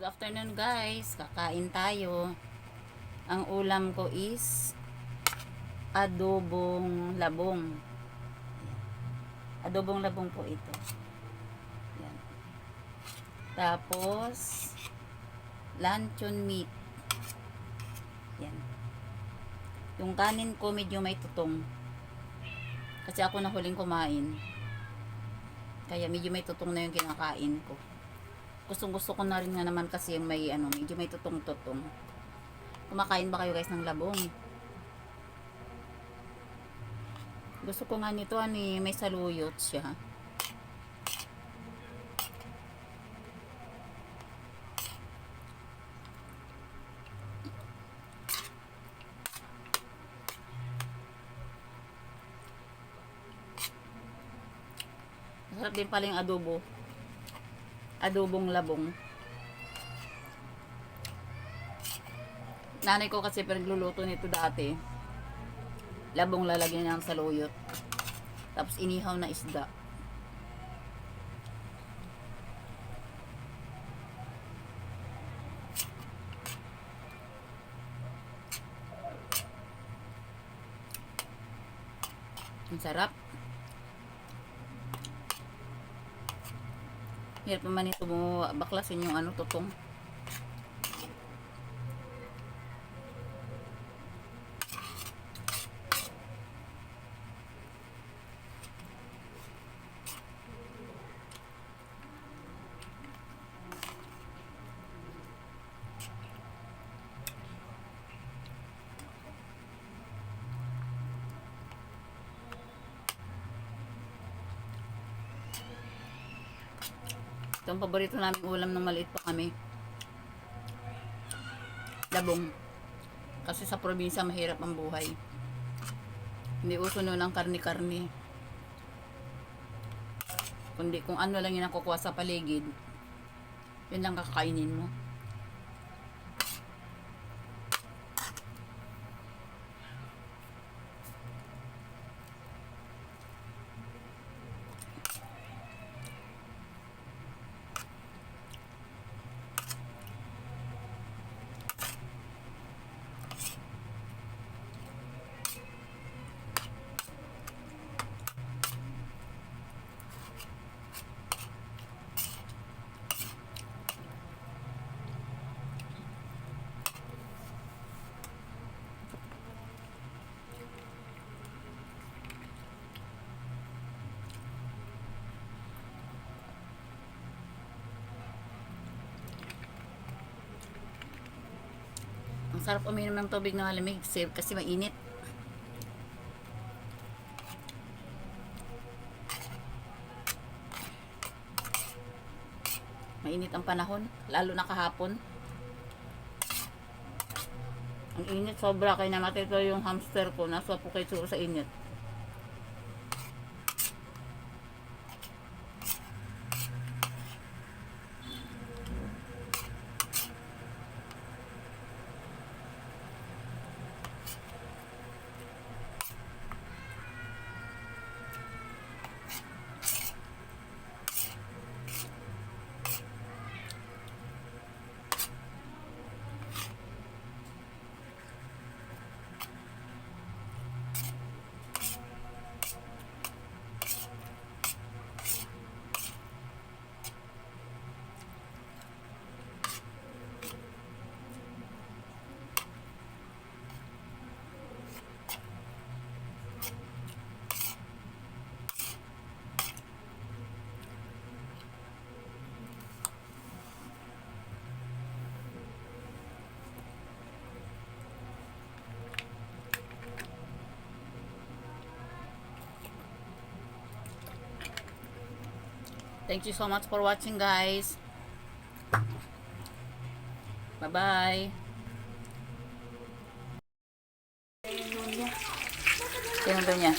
Good afternoon guys, kakain tayo. Ang ulam ko is adobong labong. Adobong labong po ito. Yan. Tapos luncheon meat. Yan. Yung kanin ko medyo may tutong. Kasi ako na huling kumain. Kaya medyo may tutong na yung kinakain ko. Gustong-gusto ko na rin nga naman kasi yung may medyo may tutong-tutong. Kumakain ba kayo guys ng labong? Gusto ko nga nito may saluyot siya. Masarap din pala yung adobo. Adobong labong. Nanay ko kasi pinagluluto nito dati. Labong lalagyan niya ng saluyot. Tapos inihaw na isda. Ang sarap. Hirap naman ito mo baklasin yung tutong. Ito ang paborito namin ulam nung maliit pa kami. Labong. Kasi sa probinsya mahirap ang buhay. Hindi uso noon ang karni-karni. Kundi kung ano lang yung nakukuha sa paligid, yun lang kakainin mo. Ang sarap uminom ng tubig na malamig kasi mainit. Mainit ang panahon, lalo na kahapon. Ang init sobra, kaya namatay ko yung hamster ko, nasuffocate siguro sa init. Thank you so much for watching guys. Bye bye. Tingnan niya.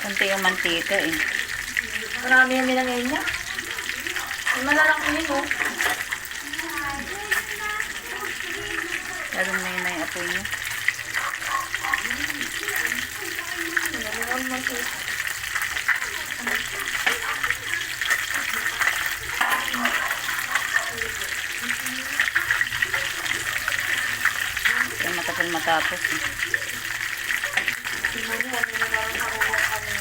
Konti yung mantika eh. Marami yung minangayin niya. May malalaki yun, oh. Lalong na yun na yung apoy niya. Nalawang mo siya. Kaya matagal matapos. Siguro, ano na lang nakuha kami.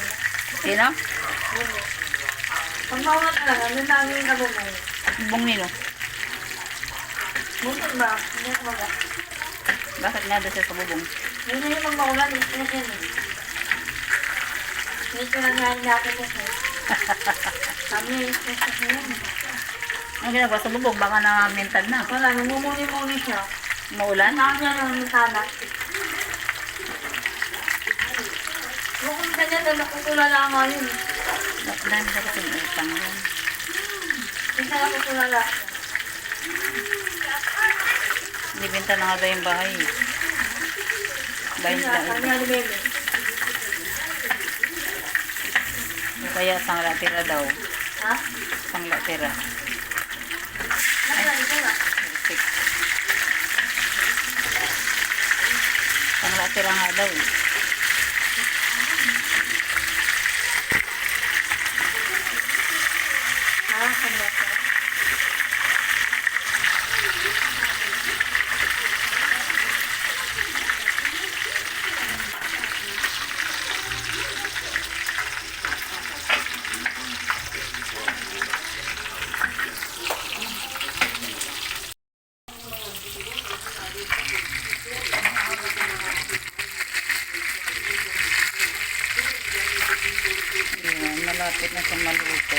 Sino? Pag mawat ka, ano namin yung nabubong? Bong nino. Buntot ba? Hindi ko ba? Bakit nga doon siya sa bubong? Yun na yung magbakulan, ito na yan eh. Ito na nga yung dati ko siya. Kami yung stress na yan. Ang ginagawa sa bubong, baka na-mental na. Wala, namumuni-muni siya. Maulan? Saan niya ng misana? Mukhang ganyan na nakutulala nga yun. Dahil sa kasing utang yan. Isa nakutulala. Nibenta na nga daw yung bahay. Bahay Kanya, nila kanya ito. ni Bebe. Kaya sangla tira daw. Ha? Sangla tira. Nasaan ito na? Perfect. Sangla tira nga daw. Ha? Kanya siya? Ayan, malapit na siyang maluto.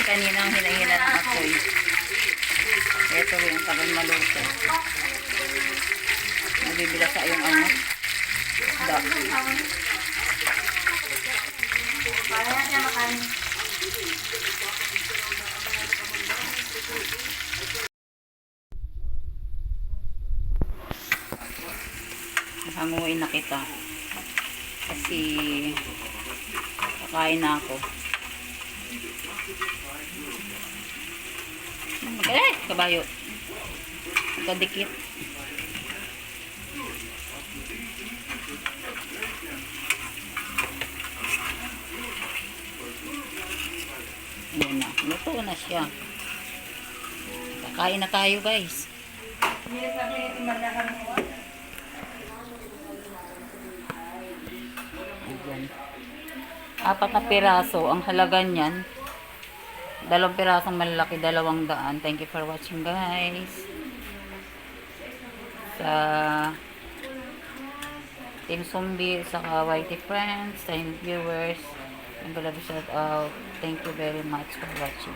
Kanina ang hinahina ng apoy. Ito yung tagal maluto. Nabibila sa yung ano. Da. Para na siya makain. Hanguin na kita. Kasi kakain na ako. Kabayo. Kadikit. Ayan na. Luto na siya. Kakain na tayo, guys. Hindi sabi yung timbandahan mo. Ayan. 4 na piraso. Ang halaga niyan, 2 pirasong malaki, 200. Thank you for watching, guys. Sa Team Zombie, sa YT Friends, sa viewers, I'm gonna be shout out. Thank you very much for watching.